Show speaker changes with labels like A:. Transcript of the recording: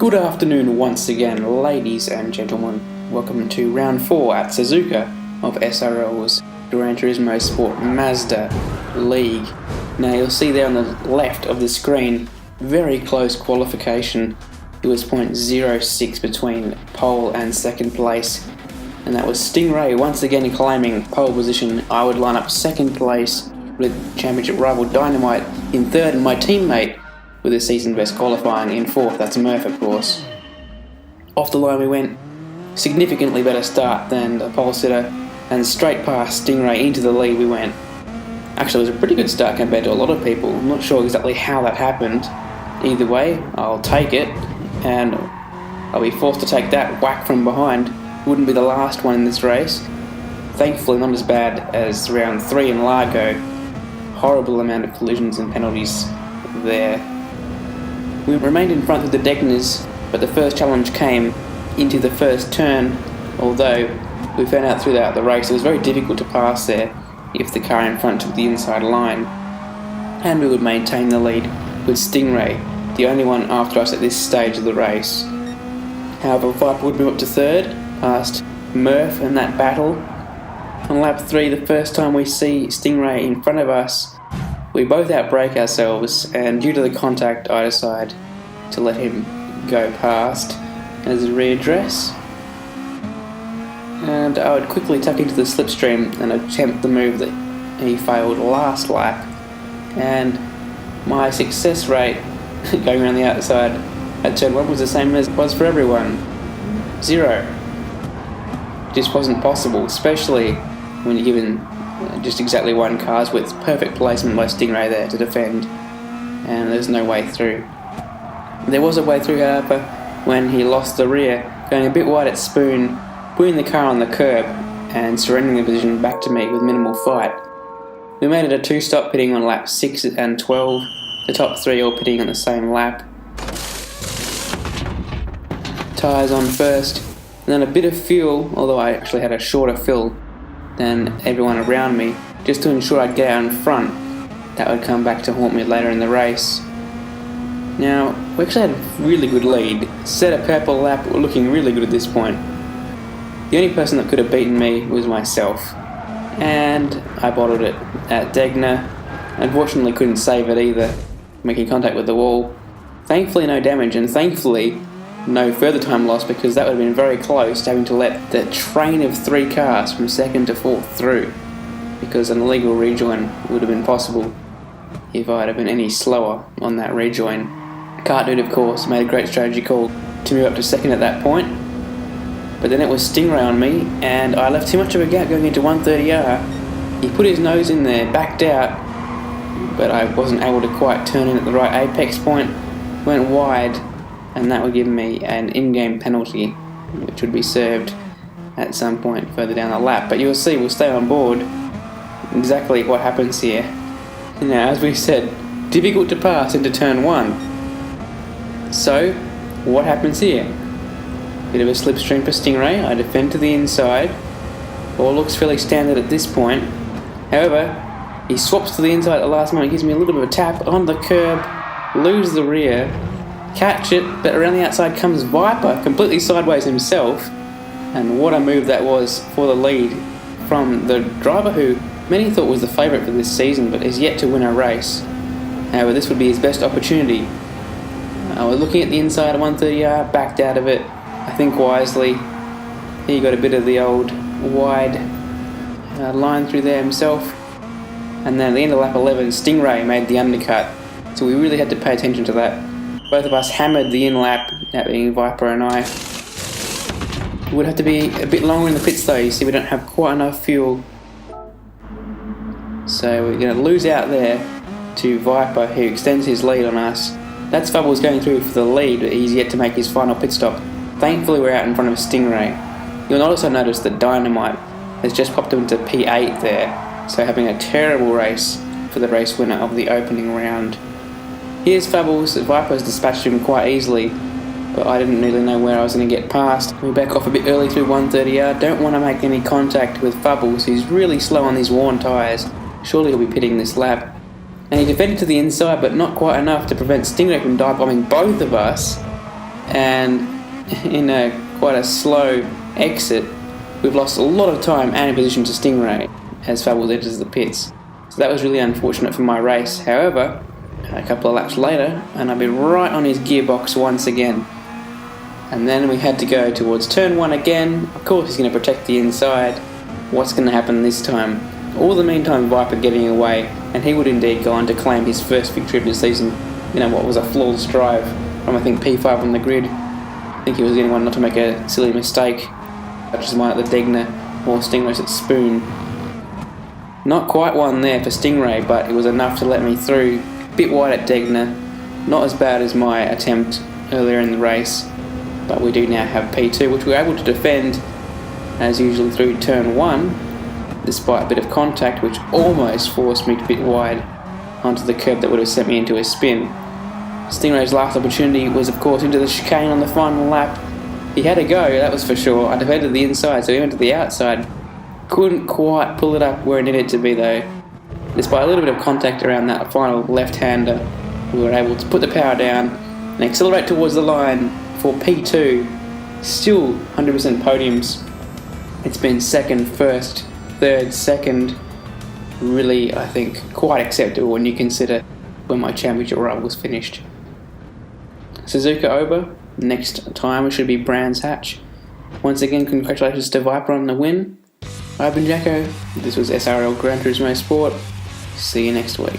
A: Good afternoon once again, ladies and gentlemen. Welcome to round 4 at Suzuka of SRL's Gran Turismo Sport Mazda League. Now you'll see there on the left of the screen, very close qualification. It was .06 between pole and second place, and that was Stingray once again claiming pole position. I would line up second place with championship rival Dynamite in third, and my teammate with a season best qualifying in fourth. That's Murph, of course. Off the line we went, significantly better start than the pole sitter, and straight past Stingray into the lead we went. Actually, it was a pretty good start compared to a lot of people. I'm not sure exactly how that happened. Either way, I'll take it, and I'll be forced to take that whack from behind. Wouldn't be the last one in this race. Thankfully not as bad as round 3 in Lago. Horrible amount of collisions and penalties there. We remained in front of the Degners, but the first challenge came into the first turn, although we found out throughout the race it was very difficult to pass there if the car in front took the inside line, and we would maintain the lead with Stingray, the only one after us at this stage of the race. However, Viper would move up to third, past Murph in that battle. On lap 3, the first time we see Stingray in front of us, we both outbrake ourselves, and due to the contact I decide to let him go past as a readdress. And I would quickly tuck into the slipstream and attempt the move that he failed last lap. And my success rate going around the outside at turn 1 was the same as it was for everyone. 0. Just wasn't possible, especially when you're given just exactly one car's width. Perfect placement by Stingray there to defend, and there's no way through. There was a way through, however, when he lost the rear, going a bit wide at Spoon, putting the car on the curb and surrendering the position back to me with minimal fight. We made it a 2-stop pitting on lap 6 and 12, the top 3 all pitting on the same lap. Tyres on first, and then a bit of fuel, although I actually had a shorter fill than everyone around me, just to ensure I'd get out in front. That would come back to haunt me later in the race. Now, we actually had a really good lead, set a purple lap, we're looking really good at this point. The only person that could have beaten me was myself, and I bottled it at Degner. Unfortunately couldn't save it either, making contact with the wall. Thankfully no damage, and thankfully no further time lost, because that would have been very close to having to let the train of 3 cars from second to fourth through, because an illegal rejoin would have been possible if I'd have been any slower on that rejoin. Kart Dude, of course, made a great strategy call to move up to second at that point, but then it was Stingray on me, and I left too much of a gap going into 130R. He put his nose in there, backed out, but I wasn't able to quite turn in at the right apex point, went wide, and that would give me an in-game penalty, which would be served at some point further down the lap. But you'll see, we'll stay on board exactly what happens here. Now, as we said, difficult to pass into turn 1. So, what happens here? Bit of a slipstream for Stingray. I defend to the inside. All looks fairly standard at this point. However, he swaps to the inside at the last moment, gives me a little bit of a tap on the curb, lose the rear, catch it, but around the outside comes Viper, completely sideways himself, and what a move that was for the lead from the driver who many thought was the favourite for this season, but is yet to win a race. However, this would be his best opportunity. I was looking at the inside of 130R, backed out of it, I think wisely. He got a bit of the old wide line through there himself, and then at the end of lap 11, Stingray made the undercut, so we really had to pay attention to that. Both of us hammered the in-lap, that being Viper and I. It would have to be a bit longer in the pits though, you see we don't have quite enough fuel. So we're going to lose out there to Viper, who extends his lead on us. That's Fubbles going through for the lead, but he's yet to make his final pit stop. Thankfully we're out in front of Stingray. You'll also notice that Dynamite has just popped into P8 there, so having a terrible race for the race winner of the opening round. Here's Fubbles. Viper's dispatched him quite easily, but I didn't really know where I was going to get past. We back off a bit early through 130R. Don't want to make any contact with Fubbles, who's really slow on these worn tyres. Surely he'll be pitting this lap. And he defended to the inside, but not quite enough to prevent Stingray from dive bombing both of us. and in quite a slow exit, we've lost a lot of time and in position to Stingray as Fabulous enters the pits. So that was really unfortunate for my race. However, a couple of laps later, and I've been right on his gearbox once again. And then we had to go towards turn 1 again. Of course he's going to protect the inside. What's going to happen this time? All the meantime, Viper getting away, and he would indeed go on to claim his first victory of the season. What was a flawless drive from, I think, P5 on the grid. I think he was the only one not to make a silly mistake, such as mine at the Degner or Stingray's at Spoon. Not quite one there for Stingray, but it was enough to let me through. Bit wide at Degner, not as bad as my attempt earlier in the race, but we do now have P2, which we were able to defend as usual through turn 1, despite a bit of contact which almost forced me to bit wide onto the curb that would have sent me into a spin. Stingray's last opportunity was of course into the chicane on the final lap. He had a go, that was for sure. I defended the inside, so he went to the outside. Couldn't quite pull it up where it needed to be though. Despite a little bit of contact around that final left-hander, we were able to put the power down and accelerate towards the line for P2. Still 100% podiums. It's been second, first, third, second. Really, I think, quite acceptable when you consider when my championship run was finished. Suzuka over. Next time it should be Brands Hatch. Once again, congratulations to Viper on the win. I've been Jacko. This was SRL Gran Turismo Sport. See you next week.